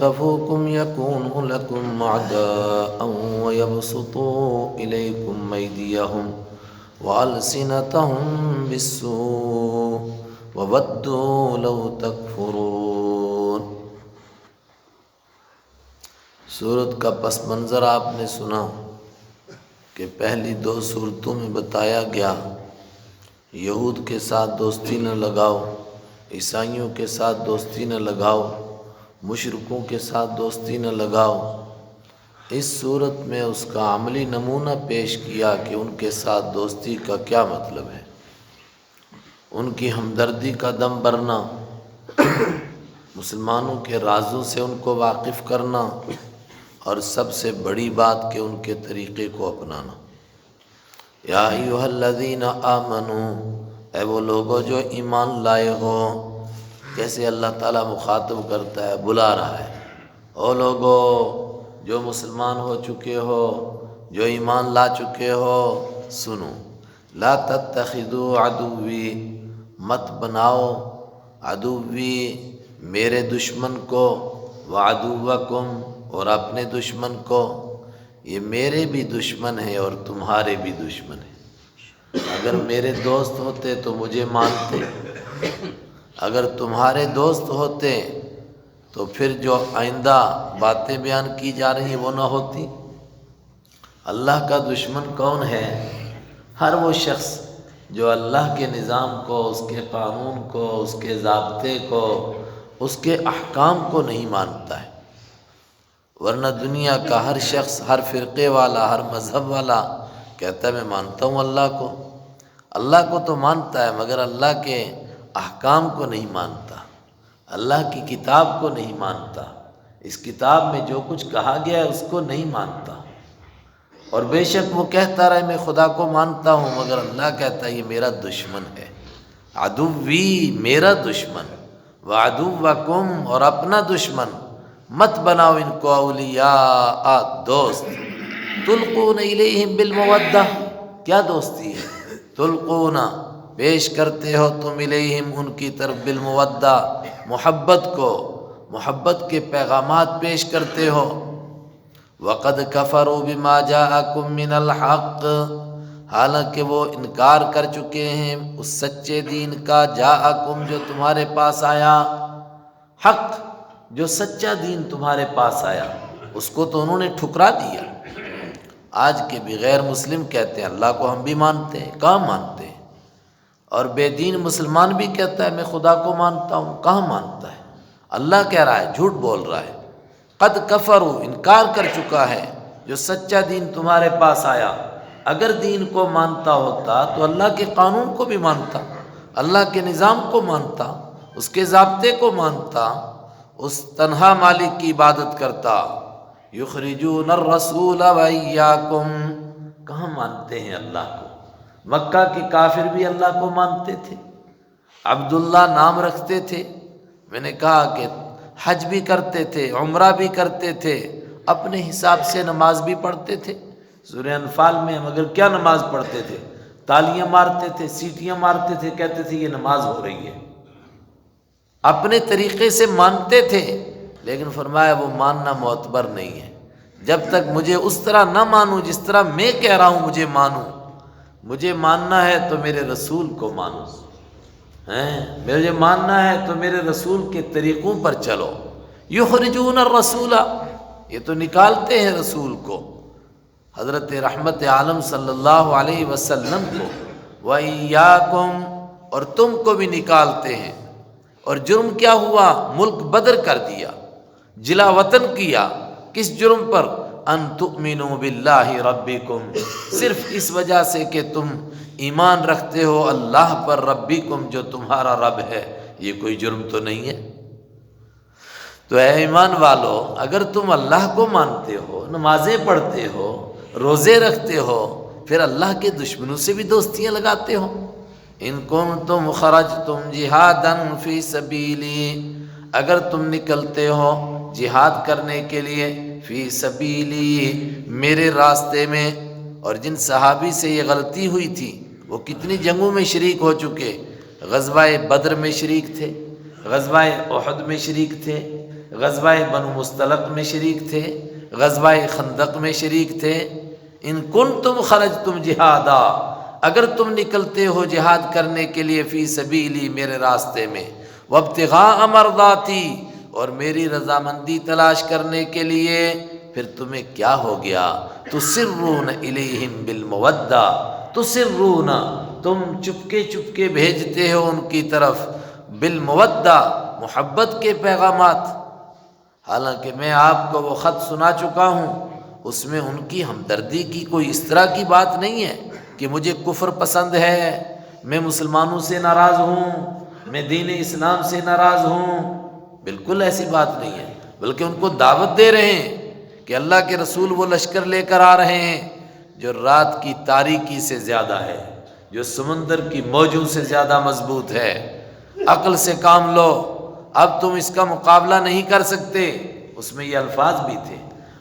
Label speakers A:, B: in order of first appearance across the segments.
A: ثقفوكم يكونوا لكم أعداء ويبسطوا إليكم أيديهم وألسنتهم بالسوء وودوا لو تكفرون۔ سورت کا پس منظر آپ نے سنا کہ پہلی 2 صورتوں میں بتایا گیا یہود کے ساتھ دوستی نہ لگاؤ، عیسائیوں کے ساتھ دوستی نہ لگاؤ، مشرکوں کے ساتھ دوستی نہ لگاؤ۔ اس صورت میں اس کا عملی نمونہ پیش کیا کہ ان کے ساتھ دوستی کا کیا مطلب ہے، ان کی ہمدردی کا دم بھرنا، مسلمانوں کے رازوں سے ان کو واقف کرنا، اور سب سے بڑی بات کہ ان کے طریقے کو اپنانا۔ یا ایھا الذین آمنوا، اے وہ لوگوں جو ایمان لائے ہو، جیسے اللہ تعالیٰ مخاطب کرتا ہے، بلا رہا ہے، او لوگوں جو مسلمان ہو چکے ہو، جو ایمان لا چکے ہو، سنو، لا تتخذوا عدوی، مت بناؤ عدوی میرے دشمن کو، وعدوکم اور اپنے دشمن کو۔ یہ میرے بھی دشمن ہیں اور تمہارے بھی دشمن ہیں۔ اگر میرے دوست ہوتے تو مجھے مانتے، اگر تمہارے دوست ہوتے تو پھر جو آئندہ باتیں بیان کی جا رہی ہیں وہ نہ ہوتی۔ اللہ کا دشمن کون ہے؟ ہر وہ شخص جو اللہ کے نظام کو، اس کے قانون کو، اس کے ضابطے کو، اس کے احکام کو نہیں مانتا ہے۔ ورنہ دنیا کا ہر شخص، ہر فرقے والا، ہر مذہب والا کہتا ہے میں مانتا ہوں اللہ کو تو مانتا ہے، مگر اللہ کے احکام کو نہیں مانتا، اللہ کی کتاب کو نہیں مانتا، اس کتاب میں جو کچھ کہا گیا ہے اس کو نہیں مانتا۔ اور بے شک وہ کہتا رہے میں خدا کو مانتا ہوں، مگر اللہ کہتا ہے یہ میرا دشمن ہے۔ عدوی میرا دشمن، وعدوکم اور اپنا دشمن، مت بناؤ ان کو اولیاء دوست۔ تلقون الیہم بالمودہ، کیا دوستی ہے؟ تلقون پیش کرتے ہو تم الیہم ان کی طرف، بالمودہ محبت کو، محبت کے پیغامات پیش کرتے ہو۔ وقد کفروا بما جاءکم من الحق، حالانکہ وہ انکار کر چکے ہیں اس سچے دین کا، جاءکم جو تمہارے پاس آیا، حق جو سچا دین تمہارے پاس آیا اس کو تو انہوں نے ٹھکرا دیا۔ آج کے بھی غیر مسلم کہتے ہیں اللہ کو ہم بھی مانتے ہیں، کہاں مانتے ہیں؟ اور بے دین مسلمان بھی کہتا ہے میں خدا کو مانتا ہوں، کہاں مانتا ہے؟ اللہ کہہ رہا ہے جھوٹ بول رہا ہے۔ قد کفروا انکار کر چکا ہے جو سچا دین تمہارے پاس آیا۔ اگر دین کو مانتا ہوتا تو اللہ کے قانون کو بھی مانتا، اللہ کے نظام کو مانتا، اس کے ضابطے کو مانتا، اس تنہا مالک کی عبادت کرتا۔ یخرجون الرسول وایاکم، کہاں مانتے ہیں اللہ کو؟ مکہ کے کافر بھی اللہ کو مانتے تھے، عبداللہ نام رکھتے تھے، میں نے کہا کہ حج بھی کرتے تھے، عمرہ بھی کرتے تھے، اپنے حساب سے نماز بھی پڑھتے تھے۔ سورہ انفال میں مگر کیا نماز پڑھتے تھے؟ تالیاں مارتے تھے، سیٹیاں مارتے تھے، کہتے تھے یہ نماز ہو رہی ہے، اپنے طریقے سے مانتے تھے، لیکن فرمایا وہ ماننا معتبر نہیں ہے۔ جب تک مجھے اس طرح نہ مانوں جس طرح میں کہہ رہا ہوں مجھے مانوں، مجھے ماننا ہے تو میرے رسول کو مانو، مجھے ماننا ہے تو میرے رسول کے طریقوں پر چلو۔ یخرجون الرسول، یہ تو نکالتے ہیں رسول کو، حضرت رحمت عالم صلی اللہ علیہ وسلم کو، وَإِيَّاكُمْ اور تم کو بھی نکالتے ہیں۔ اور جرم کیا ہوا؟ ملک بدر کر دیا، جلا وطن کیا۔ کس جرم پر؟ ان تؤمنوا باللہ ربکم، صرف اس وجہ سے کہ تم ایمان رکھتے ہو اللہ پر، ربکم جو تمہارا رب ہے۔ یہ کوئی جرم تو نہیں ہے؟ تو اے ایمان والو، اگر تم اللہ کو مانتے ہو، نمازیں پڑھتے ہو، روزے رکھتے ہو، پھر اللہ کے دشمنوں سے بھی دوستیاں لگاتے ہو۔ ان کنتم خرجتم جہادا فی سبیلی، اگر تم نکلتے ہو جہاد کرنے کے لیے، فی سبیلی میرے راستے میں۔ اور جن صحابی سے یہ غلطی ہوئی تھی وہ کتنی جنگوں میں شریک ہو چکے، غزوہ بدر میں شریک تھے، غزوہ احد میں شریک تھے، غزوہ بنو مستلق میں شریک تھے، غزوہ خندق میں شریک تھے۔ ان کنتم خرجتم جہادا، اگر تم نکلتے ہو جہاد کرنے کے لیے فی سبیلی، میرے راستے میں، وابتغاء مرضاتی، اور میری رضامندی تلاش کرنے کے لیے، پھر تمہیں کیا ہو گیا؟ تسرون الیہم بالمودہ، تسرون، تم چپکے چپکے بھیجتے ہو ان کی طرف، بالمودہ، محبت کے پیغامات۔ حالانکہ میں آپ کو وہ خط سنا چکا ہوں، اس میں ان کی ہمدردی کی کوئی اس طرح کی بات نہیں ہے کہ مجھے کفر پسند ہے، میں مسلمانوں سے ناراض ہوں، میں دین اسلام سے ناراض ہوں، بالکل ایسی بات نہیں ہے، بلکہ ان کو دعوت دے رہے ہیں کہ اللہ کے رسول وہ لشکر لے کر آ رہے ہیں جو رات کی تاریکی سے زیادہ ہے، جو سمندر کی موجوں سے زیادہ مضبوط ہے، عقل سے کام لو، اب تم اس کا مقابلہ نہیں کر سکتے۔ اس میں یہ الفاظ بھی تھے،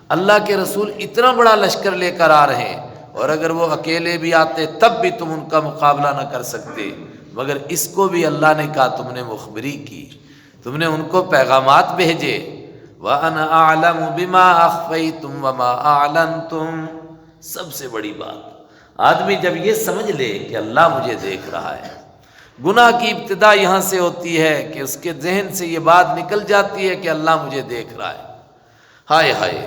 A: اللہ کے رسول اتنا بڑا لشکر لے کر آ رہے ہیں، اور اگر وہ اکیلے بھی آتے تب بھی تم ان کا مقابلہ نہ کر سکتے، مگر اس کو بھی اللہ نے کہا تم نے مخبری کی، تم نے ان کو پیغامات بھیجے۔ وَأَنَا أَعْلَمُ بِمَا أَخْفَيْتُمْ وَمَا أَعْلَنْتُمْ، سب سے بڑی بات، آدمی جب یہ سمجھ لے کہ اللہ مجھے دیکھ رہا ہے۔ گناہ کی ابتدا یہاں سے ہوتی ہے کہ اس کے ذہن سے یہ بات نکل جاتی ہے کہ اللہ مجھے دیکھ رہا ہے۔ ہائے ہائے،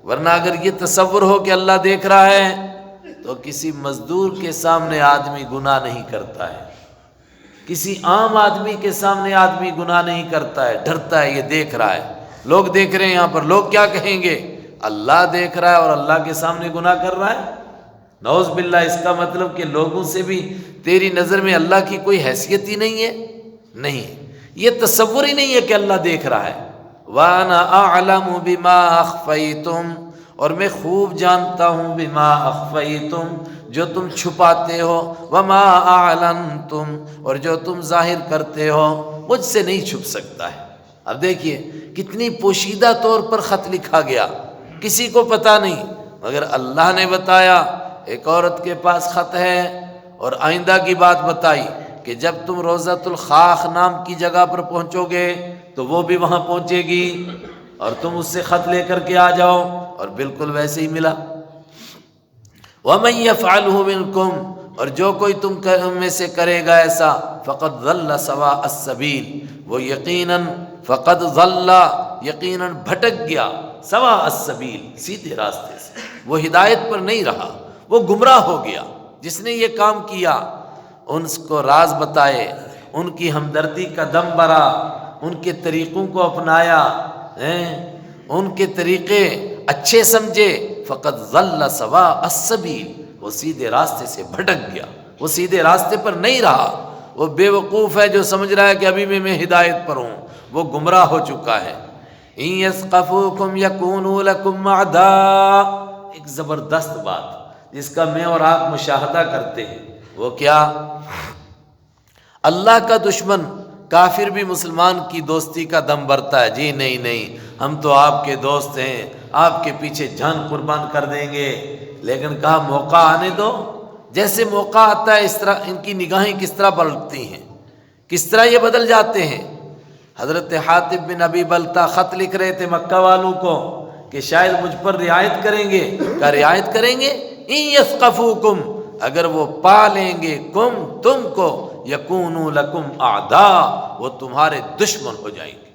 A: ورنہ اگر یہ تصور ہو کہ اللہ دیکھ رہا ہے تو کسی مزدور کے سامنے آدمی گناہ نہیں کرتا ہے، کسی عام آدمی کے سامنے آدمی گناہ نہیں کرتا ہے، ڈرتا ہے، یہ دیکھ رہا ہے، لوگ دیکھ رہے ہیں، یہاں پر لوگ کیا کہیں گے؟ اللہ دیکھ رہا ہے اور اللہ کے سامنے گناہ کر رہا ہے، نعوذ باللہ۔ اس کا مطلب کہ لوگوں سے بھی تیری نظر میں اللہ کی کوئی حیثیت ہی نہیں ہے، نہیں، یہ تصور ہی نہیں ہے کہ اللہ دیکھ رہا ہے۔ وَأَنَا أَعْلَمُ بِمَا أَخْفَيْتُمْ، اور میں خوب جانتا ہوں، بِمَا أَخْفَيْتُمْ، جو تم چھپاتے ہو، وَمَا أَعْلَنْتُمْ، اور جو تم ظاہر کرتے ہو، مجھ سے نہیں چھپ سکتا ہے۔ اب دیکھیے کتنی پوشیدہ طور پر خط لکھا گیا، کسی کو پتہ نہیں، مگر اللہ نے بتایا۔ ایک عورت کے پاس خط ہے اور آئندہ کی بات بتائی کہ جب تم روضۃ الخاخ نام کی جگہ پر پہنچو گے تو وہ بھی وہاں پہنچے گی اور تم اس سے خط لے کر کے آ جاؤ، اور بالکل ویسے ہی ملا۔ وَمَن يَفْعَلْهُ مِنْكُمْ، اور جو کوئی تم میں سے کرے گا ایسا، فَقَدْ ضَلَّ سَوَاءَ السَّبِيلِ، وہ یقیناً فَقَدْ ضَلَّ، یقیناً بھٹک گیا، سَوَاءَ السَّبِيلِ، سیدھے راستے سے، وہ ہدایت پر نہیں رہا، وہ گمراہ ہو گیا۔ جس نے یہ کام کیا، ان کو راز بتائے، ان کی ہمدردی کا دم بھرا، ان کے طریقوں کو اپنایا، ان کے طریقے اچھے سمجھے، فقط ضل سواء السبیل، وہ سیدھے راستے سے بھٹک گیا، وہ سیدھے راستے پر نہیں رہا۔ وہ بے وقوف ہے جو سمجھ رہا ہے کہ ابھی میں ہدایت پر ہوں، وہ گمراہ ہو چکا ہے۔ ان یثقفوکم یکونوا لکم اعداء، ایک زبردست بات جس کا میں اور آپ مشاہدہ کرتے ہیں، وہ کیا؟ اللہ کا دشمن کافر بھی مسلمان کی دوستی کا دم بھرتا ہے، جی نہیں نہیں، ہم تو آپ کے دوست ہیں، آپ کے پیچھے جان قربان کر دیں گے، لیکن کہا موقع آنے دو، جیسے موقع آتا ہے اس طرح ان کی نگاہیں کس طرح پلٹتی ہیں، کس طرح یہ بدل جاتے ہیں۔ حضرت حاتب بن ابی بلتہ خط لکھ رہے تھے مکہ والوں کو کہ شاید مجھ پر رعایت کریں گے، کیا رعایت کریں گے؟ ان یثقفوکم، اگر وہ پا لیں گے کم، تم کو، یکونوا لکم اعداء، وہ تمہارے دشمن ہو جائیں گے۔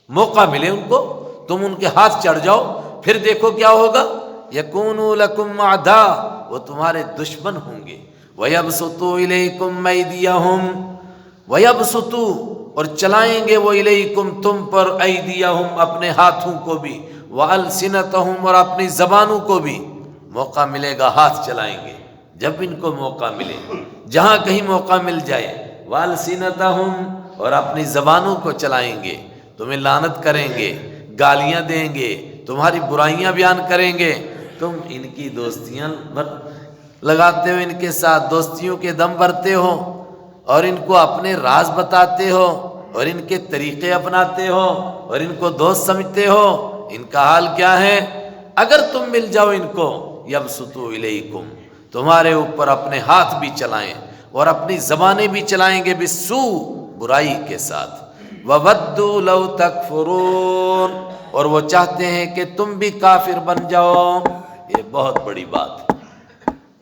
A: موقع ملے ان کو، تم ان کے ہاتھ چڑھ جاؤ، پھر دیکھو کیا ہوگا۔ یکونوا لکم اعداء، وہ تمہارے دشمن ہوں گے۔ ویبسطوا الیکم ایدیہم، ویبسطوا، اور چلائیں گے وہ الیکم تم پر، ایدیہم اپنے ہاتھوں کو بھی، والسنتہم اور اپنی زبانوں کو بھی۔ موقع ملے گا ہاتھ چلائیں گے، جب ان کو موقع ملے، جہاں کہیں موقع مل جائے، والسنتہم اور اپنی زبانوں کو چلائیں گے، تمہیں لعنت کریں گے، گالیاں دیں گے، تمہاری برائیاں بیان کریں گے، تم ان کی دوستیاں لگاتے ہو، ان کے ساتھ دوستیوں کے دم بھرتے ہو، اور ان کو اپنے راز بتاتے ہو، اور ان کے طریقے اپناتے ہو، اور ان کو دوست سمجھتے ہو۔ ان کا حال کیا ہے؟ اگر تم مل جاؤ ان کو، یبسطوا الیکم، تمہارے اوپر اپنے ہاتھ بھی چلائیں اور اپنی زبانیں بھی چلائیں گے، بالسوء، برائی کے ساتھ۔ وَوَدُّوا لَوْ تَكْفُرُونَ، اور وہ چاہتے ہیں کہ تم بھی کافر بن جاؤ۔ یہ بہت بڑی بات ہے۔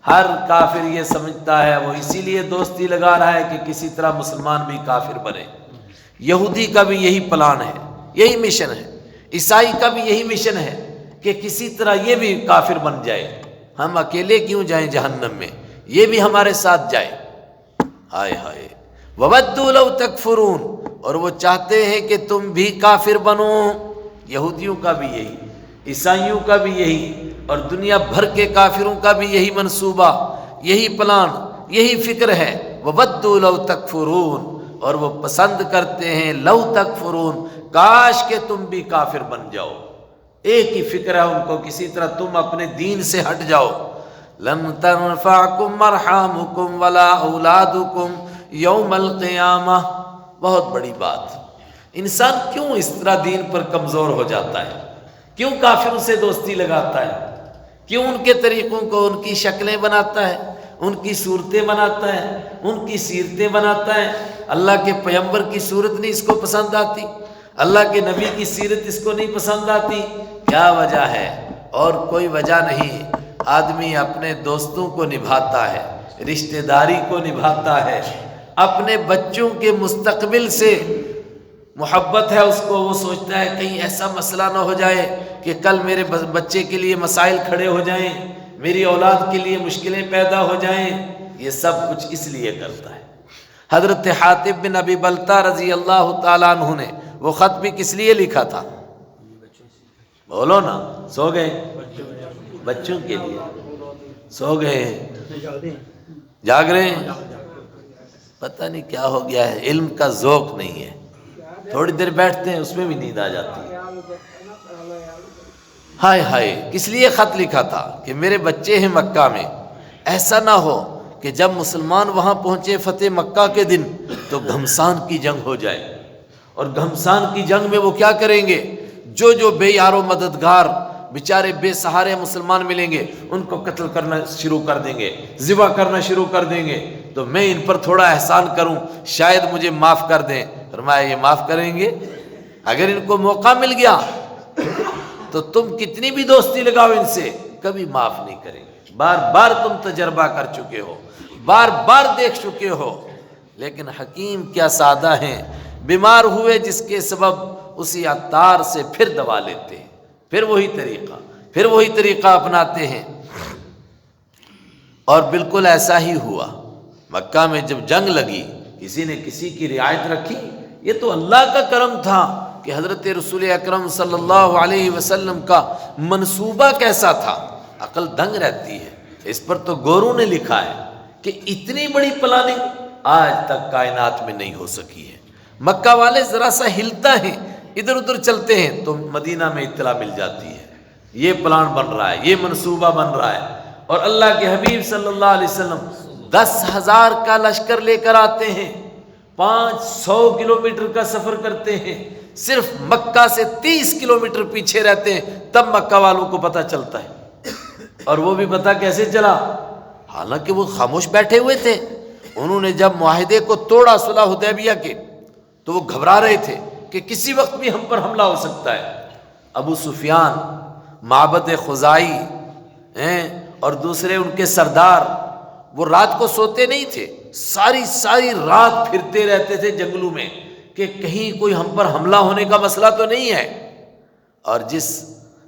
A: ہر کافر یہ سمجھتا ہے، وہ اسی لیے دوستی لگا رہا ہے کہ کسی طرح مسلمان بھی کافر بنے۔ یہودی کا بھی یہی پلان ہے، یہی مشن ہے۔ عیسائی کا بھی یہی مشن ہے کہ کسی طرح یہ بھی کافر بن جائے، ہم اکیلے کیوں جائیں جہنم میں، یہ بھی ہمارے ساتھ جائے۔ ہائے ہائے، وَوَدُّوا لَوْ تَكْفُرُونَ، اور وہ چاہتے ہیں کہ تم بھی کافر بنو۔ یہودیوں کا بھی یہی، عیسائیوں کا بھی یہی، اور دنیا بھر کے کافروں کا بھی یہی منصوبہ، یہی پلان، یہی فکر ہے۔ وَوَدُّوا لَوْ تَكْفُرُونَ، اور وہ پسند کرتے ہیں لَوْ تَكْفُرُونَ، کاش کہ تم بھی کافر بن جاؤ۔ ایک ہی فکر ہے ان کو، کسی طرح تم اپنے دین سے ہٹ جاؤ۔ لَن تَنفَعَكُمْ أَرْحَامُكُمْ وَلَا أَوْلَادُكُمْ يَوْمَ الْقِيَامَةِ۔ بہت بڑی بات۔ انسان کیوں اس طرح دین پر کمزور ہو جاتا ہے؟ کیوں کافروں سے دوستی لگاتا ہے؟ کیوں ان کے طریقوں کو، ان کی شکلیں بناتا ہے، ان کی صورتیں بناتا ہے، ان کی سیرتیں بناتا ہے؟ اللہ کے پیغمبر کی صورت نہیں اس کو پسند آتی، اللہ کے نبی کی سیرت اس کو نہیں پسند آتی۔ کیا وجہ ہے؟ اور کوئی وجہ نہیں۔ آدمی اپنے دوستوں کو نبھاتا ہے، رشتہ داری کو نبھاتا ہے، اپنے بچوں کے مستقبل سے محبت ہے اس کو، وہ سوچتا ہے کہیں ایسا مسئلہ نہ ہو جائے کہ کل میرے بچے کے لیے مسائل کھڑے ہو جائیں، میری اولاد کے لیے مشکلیں پیدا ہو جائیں۔ یہ سب کچھ اس لیے کرتا ہے۔ حضرت حاتب بن ابی بلتہ رضی اللہ تعالیٰ عنہ نے وہ خط بھی کس لیے لکھا تھا؟ بولو نا، سو گئے؟ بچوں کے لیے سو گئے ہیں، جاگ رہے ہیں؟ پتہ نہیں کیا ہو گیا ہے، علم کا ذوق نہیں ہے، تھوڑی دیر بیٹھتے ہیں اس میں بھی نیند آ جاتی ہے۔ ہائے ہائے، کس لیے خط لکھا تھا؟ کہ میرے بچے ہیں مکہ میں، ایسا نہ ہو کہ جب مسلمان وہاں پہنچے فتح مکہ کے دن تو گھمسان کی جنگ ہو جائے، اور گھمسان کی جنگ میں وہ کیا کریں گے؟ جو بے یار و مددگار بیچارے بے سہارے مسلمان ملیں گے ان کو قتل کرنا شروع کر دیں گے، ذبح کرنا شروع کر دیں گے، تو میں ان پر تھوڑا احسان کروں، شاید مجھے معاف کر دیں۔ فرمایا یہ معاف کریں گے؟ اگر ان کو موقع مل گیا تو تم کتنی بھی دوستی لگاؤ ان سے، کبھی معاف نہیں کریں گے۔ بار بار تم تجربہ کر چکے ہو، بار بار دیکھ چکے ہو۔ لیکن حکیم کیا سادہ ہیں، بیمار ہوئے جس کے سبب اسی عطار سے پھر دوا لیتے ہیں، پھر وہی طریقہ اپناتے ہیں۔ اور بالکل ایسا ہی ہوا۔ مکہ میں جب جنگ لگی، کسی نے کسی کی رعایت رکھی؟ یہ تو اللہ کا کرم تھا کہ حضرت رسول اکرم صلی اللہ علیہ وسلم کا منصوبہ کیسا تھا، عقل دنگ رہتی ہے۔ اس پر تو گورو نے لکھا ہے کہ اتنی بڑی پلاننگ آج تک کائنات میں نہیں ہو سکی ہے۔ مکہ والے ذرا سا ہلتا ہیں، ادھر ادھر چلتے ہیں تو مدینہ میں اطلاع مل جاتی ہے، یہ پلان بن رہا ہے، یہ منصوبہ بن رہا ہے۔ اور اللہ کے حبیب صلی اللہ علیہ وسلم 10,000 کا لشکر لے کر آتے ہیں، 500 کلومیٹر کا سفر کرتے ہیں، صرف مکہ سے 30 کلومیٹر پیچھے رہتے ہیں، تب مکہ والوں کو پتہ چلتا ہے۔ اور وہ بھی پتہ کیسے چلا؟ حالانکہ وہ خاموش بیٹھے ہوئے تھے، انہوں نے جب معاہدے کو توڑا صلح حدیبیہ کے تو وہ گھبرا رہے تھے کہ کسی وقت بھی ہم پر حملہ ہو سکتا ہے۔ ابو سفیان، معبد خزائی اور دوسرے ان کے سردار، وہ رات کو سوتے نہیں تھے، ساری رات پھرتے رہتے تھے جنگلوں میں کہ کہیں کوئی ہم پر حملہ ہونے کا مسئلہ تو نہیں ہے۔ اور جس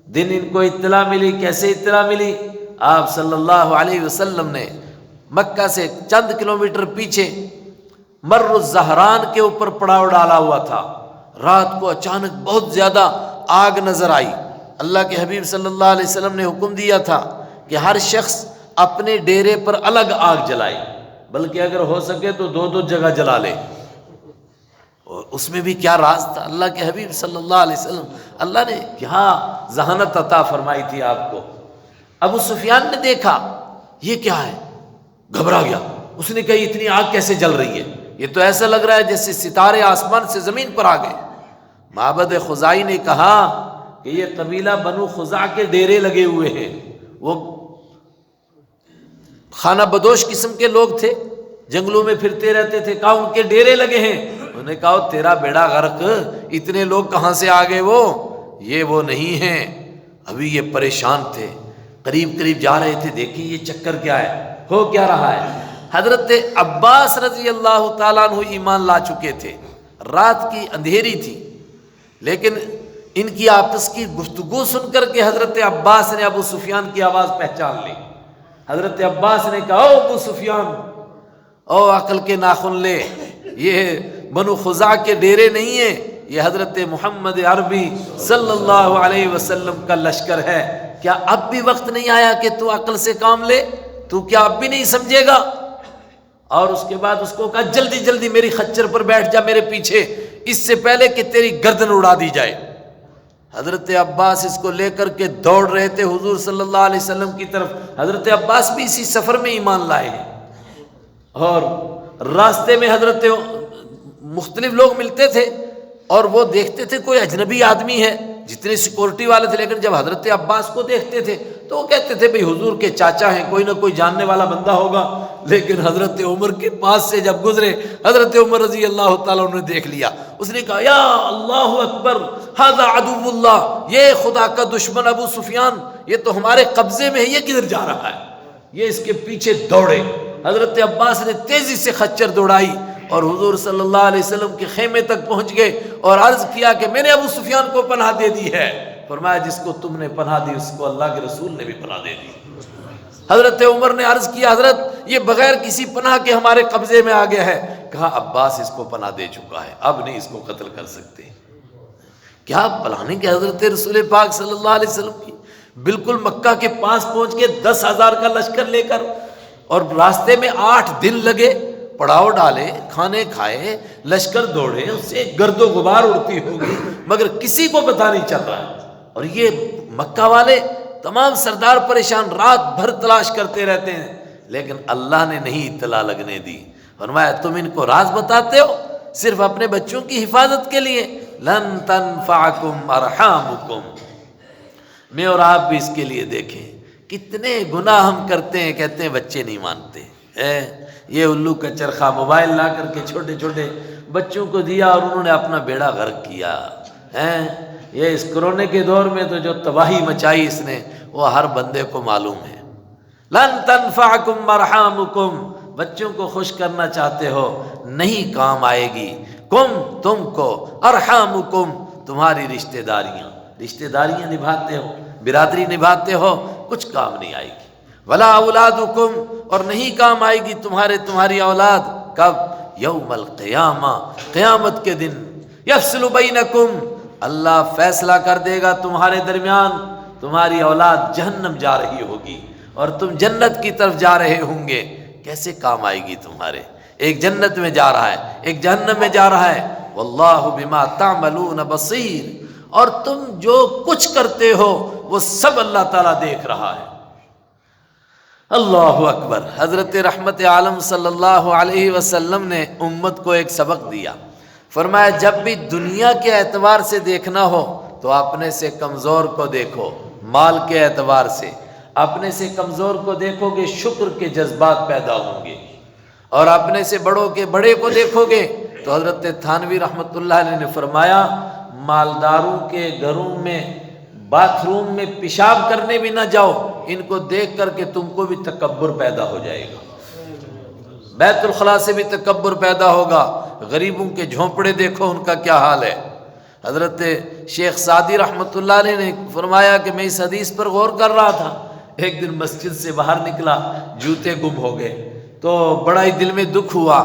A: دن ان کو اطلاع ملی، کیسے اطلاع ملی؟ آپ صلی اللہ علیہ وسلم نے مکہ سے چند کلومیٹر پیچھے مر الزہران کے اوپر پڑاؤ ڈالا ہوا تھا، رات کو اچانک بہت زیادہ آگ نظر آئی۔ اللہ کے حبیب صلی اللہ علیہ وسلم نے حکم دیا تھا کہ ہر شخص اپنے ڈیرے پر الگ آگ جلائے، بلکہ اگر ہو سکے تو 2 جگہ جلا لے۔ اور اس میں بھی کیا راز تھا؟ اللہ کے حبیب صلی اللہ علیہ وسلم، اللہ نے کیا ذہانت عطا فرمائی تھی آپ کو۔ ابو سفیان نے دیکھا یہ کیا ہے، گھبرا گیا، اس نے کہا اتنی آگ کیسے جل رہی ہے، یہ تو ایسا لگ رہا ہے جیسے ستارے آسمان سے زمین پر آ گئے۔ معبد خزائی نے کہا کہ یہ قبیلہ بنو خزاع کے ڈیرے لگے ہوئے ہیں، وہ خانہ بدوش قسم کے لوگ تھے، جنگلوں میں پھرتے رہتے تھے، کہا ان کے ڈیرے لگے ہیں۔ انہوں نے کہا تیرا بیڑا غرق، اتنے لوگ کہاں سے آ گئے؟ وہ یہ وہ نہیں ہیں، ابھی یہ پریشان تھے، قریب قریب جا رہے تھے، دیکھیں یہ چکر کیا ہے، ہو کیا رہا ہے۔ حضرت عباس رضی اللہ تعالیٰ عنہ ایمان لا چکے تھے، رات کی اندھیری تھی، لیکن ان کی آپس کی گفتگو سن کر کے حضرت عباس نے ابو سفیان کی آواز پہچان لی۔ حضرت عباس نے کہا، او ابو سفیان، او عقل کے ناخن لے، یہ بنو خزاع کے ڈیرے نہیں ہیں، یہ حضرت محمد عربی صلی اللہ علیہ وسلم کا لشکر ہے، کیا اب بھی وقت نہیں آیا کہ تو عقل سے کام لے؟ تو کیا اب بھی نہیں سمجھے گا؟ اور اس کے بعد اس کو کہا، جلدی جلدی میری خچر پر بیٹھ جا میرے پیچھے، اس سے پہلے کہ تیری گردن اڑا دی جائے۔ حضرت عباس اس کو لے کر کے دوڑ رہے تھے حضور صلی اللہ علیہ وسلم کی طرف۔ حضرت عباس بھی اسی سفر میں ایمان لائے ہیں، اور راستے میں حضرت مختلف لوگ ملتے تھے اور وہ دیکھتے تھے کوئی اجنبی آدمی ہے، جتنے سیکورٹی والے تھے، لیکن جب حضرت عباس کو دیکھتے تھے تو وہ کہتے تھے بھئی حضور کے چاچا ہیں، کوئی نہ کوئی جاننے والا بندہ ہوگا۔ لیکن حضرت عمر کے پاس سے جب گزرے، حضرت عمر رضی اللہ تعالیٰ عنہ نے دیکھ لیا، اس نے کہا، یا اللہ اکبر، ھذا عدو اللہ، یہ خدا کا دشمن ابو سفیان، یہ تو ہمارے قبضے میں ہے، یہ کدھر جا رہا ہے؟ یہ اس کے پیچھے دوڑے۔ حضرت عباس نے تیزی سے خچر دوڑائی اور حضور صلی اللہ علیہ وسلم کے خیمے تک پہنچ گئے اور عرض کیا کہ میں نے ابو سفیان کو پناہ دے دی ہے۔ فرمایا، جس کو تم نے پناہ دی اس کو اللہ کے رسول نے بھی پناہ دے دی۔ حضرت عمر نے عرض کیا، حضرت یہ بغیر کسی پناہ کے ہمارے قبضے میں آ گیا ہے۔ کہا، عباس اس کو پناہ دے چکا ہے، اب نہیں اس کو قتل کر سکتے۔ کیا پلاننگ کہ حضرت رسول پاک صلی اللہ علیہ وسلم کی بالکل مکہ کے پاس پہنچ کے 10,000 کا لشکر لے کر، اور راستے میں 8 دن لگے، پڑاؤ ڈالے، کھانے کھائے، لشکر دوڑے، اس سے گرد و غبار اڑتی ہوگی مگر کسی کو پتہ نہیں چل رہا ہے۔ اور یہ مکہ والے تمام سردار پریشان، رات بھر تلاش کرتے رہتے ہیں، لیکن اللہ نے نہیں اطلاع لگنے دی۔ فرمایا، تم ان کو راز بتاتے ہو صرف اپنے بچوں کی حفاظت کے لیے، لن تنفعکم ارحامکم۔ میں اور آپ بھی اس کے لیے دیکھیں کتنے گناہ ہم کرتے ہیں، کہتے ہیں بچے نہیں مانتے۔ یہ الو کا چرخا موبائل لا کر کے چھوٹے چھوٹے بچوں کو دیا اور انہوں نے اپنا بیڑا غرق کیا۔ یہ اس کرونے کے دور میں تو جو تباہی مچائی اس نے، وہ ہر بندے کو معلوم ہے۔ لن تنفعکم ارحامکم، بچوں کو خوش کرنا چاہتے ہو، نہیں کام آئے گی، تم کو، ارحامکم، تمہاری رشتہ داریاں نبھاتے ہو، برادری نبھاتے ہو، کچھ کام نہیں آئے گی۔ ولا اولادکم، اور نہیں کام آئے گی تمہاری اولاد، کب؟ یوم القیامہ، قیامت کے دن، یفصل بینکم، اللہ فیصلہ کر دے گا تمہارے درمیان، تمہاری اولاد جہنم جا رہی ہوگی اور تم جنت کی طرف جا رہے ہوں گے، کیسے کام آئے گی تمہارے؟ ایک جنت میں جا رہا ہے، ایک جہنم میں جا رہا ہے۔ واللہ بما تعملون بصیر، اور تم جو کچھ کرتے ہو وہ سب اللہ تعالیٰ دیکھ رہا ہے۔ اللہ اکبر۔ حضرت رحمت عالم صلی اللہ علیہ وسلم نے امت کو ایک سبق دیا، فرمایا جب بھی دنیا کے اعتبار سے دیکھنا ہو تو اپنے سے کمزور کو دیکھو، مال کے اعتبار سے اپنے سے کمزور کو دیکھو گے، شکر کے جذبات پیدا ہوں گے، اور اپنے سے بڑوں کے بڑے کو دیکھو گے تو حضرت تھانوی رحمۃ اللہ علیہ نے فرمایا، مالداروں کے گھروں میں باتھ روم میں پیشاب کرنے بھی نہ جاؤ، ان کو دیکھ کر کے تم کو بھی تکبر پیدا ہو جائے گا، بیت الخلاء سے بھی تکبر پیدا ہوگا۔ غریبوں کے جھونپڑے دیکھو ان کا کیا حال ہے۔ حضرت شیخ سعدی رحمۃ اللہ علیہ نے فرمایا کہ میں اس حدیث پر غور کر رہا تھا، ایک دن مسجد سے باہر نکلا، جوتے گم ہو گئے، تو بڑا ہی دل میں دکھ ہوا،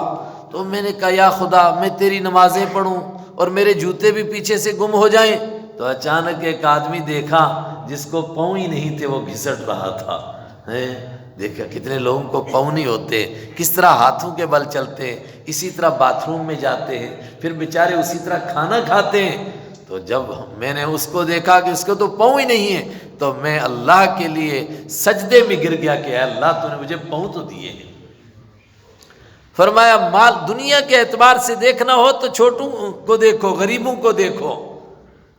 A: تو میں نے کہا یا خدا میں تیری نمازیں پڑھوں اور میرے جوتے بھی پیچھے سے گم ہو جائیں، تو اچانک ایک آدمی دیکھا جس کو پاؤں ہی نہیں تھے، وہ گھسٹ رہا تھا۔ دیکھا کتنے لوگوں کو پاؤں نہیں ہوتے، کس طرح ہاتھوں کے بل چلتے ہیں، اسی طرح باتھ روم میں جاتے ہیں، پھر بیچارے اسی طرح کھانا کھاتے ہیں۔ تو جب میں نے اس کو دیکھا کہ اس کو تو پاؤں ہی نہیں ہے، تو میں اللہ کے لیے سجدے میں گر گیا کہ اے اللہ تو نے مجھے پاؤں تو دیے ہیں۔ فرمایا مال دنیا کے اعتبار سے دیکھنا ہو تو چھوٹوں کو دیکھو، غریبوں کو دیکھو،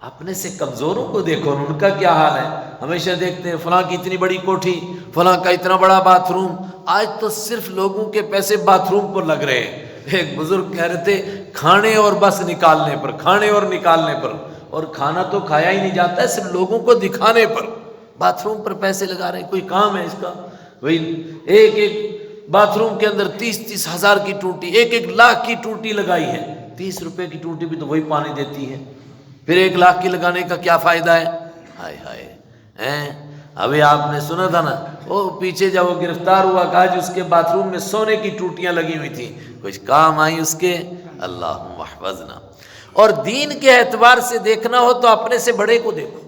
A: اپنے سے کمزوروں کو دیکھو، ان کا کیا حال ہے۔ ہمیشہ دیکھتے ہیں فلاں کی اتنی بڑی کوٹھی، فلاں کا اتنا بڑا باتھ روم، آج تو صرف لوگوں کے پیسے باتھ روم پر لگ رہے ہیں۔ ایک بزرگ کہہ رہے تھے کھانے اور بس نکالنے پر، کھانے اور نکالنے پر، اور کھانا تو کھایا ہی نہیں جاتا ہے، صرف لوگوں کو دکھانے پر باتھ روم پر پیسے لگا رہے ہیں۔ کوئی کام ہے اس کا؟ وہی ایک باتھ روم کے اندر 30 ہزار کی ٹوٹی، 1 لاکھ کی ٹوٹی لگائی ہے، 30 روپے کی ٹوٹی بھی تو وہی پانی دیتی ہے، پھر 1 لاکھ کی لگانے کا کیا فائدہ ہے؟ ہائے ہائے ابھی آپ نے سنا تھا نا، وہ پیچھے جب وہ گرفتار ہوا، کہا جی اس کے باتھ روم میں سونے کی ٹوٹیاں لگی ہوئی تھیں، کچھ کام آئی اس کے؟ اللہم احفظنا۔ اور دین کے اعتبار سے دیکھنا ہو تو اپنے سے بڑے کو دیکھو،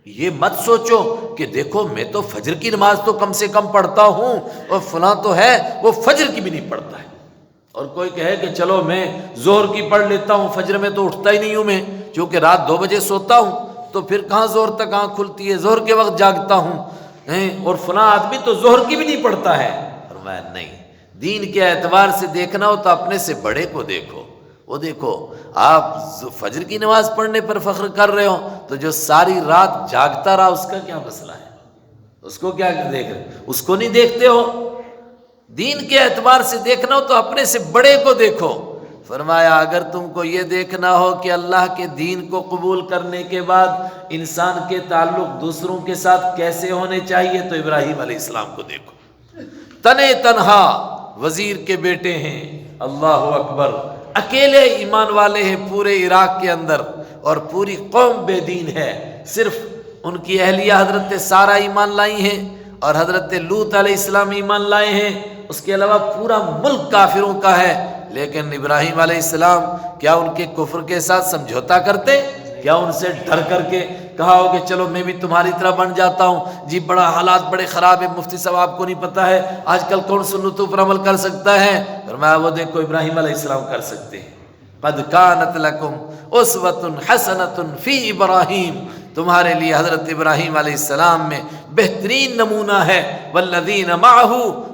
A: یہ مت سوچو کہ دیکھو میں تو فجر کی نماز تو کم سے کم پڑھتا ہوں اور فلاں تو ہے وہ فجر کی بھی نہیں پڑھتا ہے، اور کوئی کہے کہ چلو میں ظہر کی پڑھ لیتا ہوں، فجر میں تو اٹھتا ہی نہیں ہوں میں، چونکہ رات 2 بجے سوتا ہوں، تو پھر کہاں ظہر تک آنکھ کھلتی ہے، ظہر کے وقت جاگتا ہوں، اور فلاں آدمی تو ظہر کی بھی نہیں پڑھتا ہے۔ فرمایا نہیں، دین کے اعتبار سے دیکھنا ہو تو اپنے سے بڑے کو دیکھو۔ وہ دیکھو آپ فجر کی نماز پڑھنے پر فخر کر رہے ہو، تو جو ساری رات جاگتا رہا اس کا کیا مسئلہ ہے؟ اس کو کیا دیکھ رہے؟ اس کو نہیں دیکھتے ہو؟ دین کے اعتبار سے دیکھنا ہو تو اپنے سے بڑے کو دیکھو۔ فرمایا اگر تم کو یہ دیکھنا ہو کہ اللہ کے دین کو قبول کرنے کے بعد انسان کے تعلق دوسروں کے ساتھ کیسے ہونے چاہیے تو ابراہیم علیہ السلام کو دیکھو۔ تنے تنہا وزیر کے بیٹے ہیں، اللہ اکبر، اکیلے ایمان والے ہیں پورے عراق کے اندر، اور پوری قوم بے دین ہے، صرف ان کی اہلیہ حضرت سارہ ایمان لائی ہیں اور حضرت لوط علیہ السلام ایمان لائے ہیں، اس کے علاوہ پورا ملک کافروں کا ہے۔ لیکن ابراہیم علیہ السلام کیا ان کے کفر کے ساتھ سمجھوتا کرتے؟ کیا ان سے ڈر کر کے کہا ہو کہ چلو میں بھی تمہاری طرح بن جاتا ہوں؟ جی بڑا حالات بڑے خراب ہیں مفتی صاحب، آپ کو نہیں پتہ ہے آج کل کون سنتوں پر عمل کر سکتا ہے؟ فرمایا وہ دیکھو ابراہیم علیہ السلام کر سکتے ہیں۔ قد کانت لکم اسوۃ حسنۃ فی ابراہیم، تمہارے لیے حضرت ابراہیم علیہ السلام میں بہترین نمونہ ہے، والذین معہ،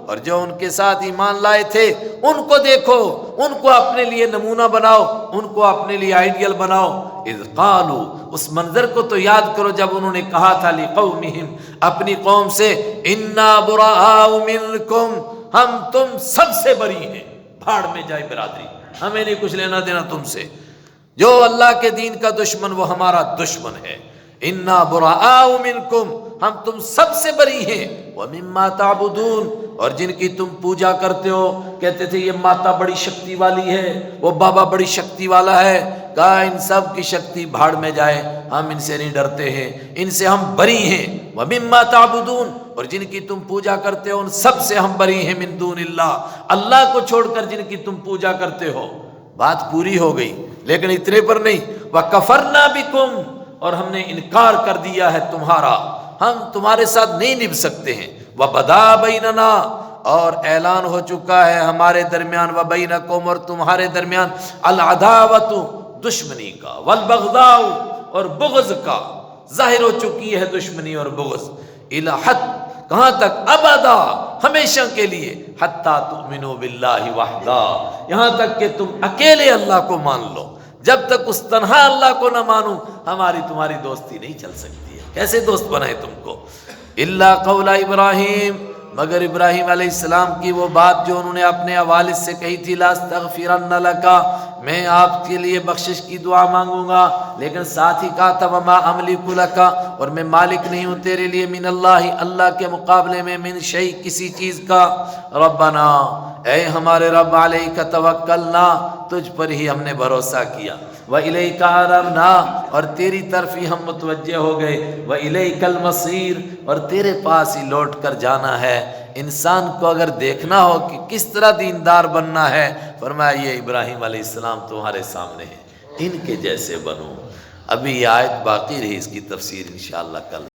A: اور جو ان کے ساتھ ایمان لائے تھے ان کو دیکھو، ان کو اپنے لیے نمونہ بناؤ، ان کو اپنے لیے آئیڈیل بناؤ۔ اذ قالوا، اس منظر کو تو یاد کرو جب انہوں نے کہا تھا لقومہم، اپنی قوم سے، انا براء منکم، ہم تم سب سے بری ہیں، بھاڑ میں جائے برادری، ہمیں نہیں کچھ لینا دینا تم سے، جو اللہ کے دین کا دشمن وہ ہمارا دشمن ہے۔ انا براء منکم، ہم تم سب سے بری ہیں، ومما تعبدون، اور جن کی تم پوجا کرتے ہو، کہتے تھے یہ ماتا بڑی شکتی والی ہے، وہ بابا بڑی شکتی والا ہے، کہا ان سب کی شکتی بھاڑ میں جائے، ہم ان سے نہیں ڈرتے ہیں، ان سے ہم بری ہیں۔ ومما تعبدون، اور جن کی تم پوجا کرتے ہو ان سب سے ہم بری ہیں، من دون اللہ، اللہ کو چھوڑ کر جن کی تم پوجا کرتے ہو۔ بات پوری ہو گئی، لیکن اتنے پر نہیں، وَكَفَرْنَا بِكُمْ، اور ہم نے انکار کر دیا ہے تمہارا، ہم تمہارے ساتھ نہیں نبھ سکتے ہیں۔ وَبَدَا بَيْنَنَا، اور اعلان ہو چکا ہے ہمارے درمیان، وَبَيْنَكُمْ، اور تمہارے درمیان، الْعَدَاوَةُ، دشمنی کا، وَالْبَغْضَاءُ، اور بغض کا، ظاہر ہو چکی ہے دشمنی اور بغض، إِلَى حَدٍّ، کہاں تک؟ ابدا، ہمیشہ کے لیے، حتیٰ تؤمنوا باللہ وحدہ، یہاں تک کہ تم اکیلے اللہ کو مان لو۔ جب تک اس تنہا اللہ کو نہ مانوں ہماری تمہاری دوستی نہیں چل سکتی ہے۔ کیسے دوست بنائے تم کو؟ الا قول ابراہیم، مگر ابراہیم علیہ السلام کی وہ بات جو انہوں نے اپنے والد سے کہی تھی، لاستغفرن لک، میں آپ کے لیے بخشش کی دعا مانگوں گا، لیکن ساتھ ہی کہا تھا وما املک لک، اور میں مالک نہیں ہوں تیرے لیے، من اللہ، اللہ کے مقابلے میں، من شیء، کسی چیز کا، ربنا، اے ہمارے رب، علیک توکلنا، تجھ پر ہی ہم نے بھروسہ کیا، وَإِلَيْكَ أَنَبْنَا، اور تیری طرف ہی ہم متوجہ ہو گئے، وَإِلَيْكَ الْمَصِيرُ، اور تیرے پاس ہی لوٹ کر جانا ہے۔ انسان کو اگر دیکھنا ہو کہ کس طرح دیندار بننا ہے، فرمایا یہ ابراہیم علیہ السلام تمہارے سامنے ہے، ان کے جیسے بنو۔ ابھی یہ آیت باقی رہی، اس کی تفسیر انشاءاللہ کل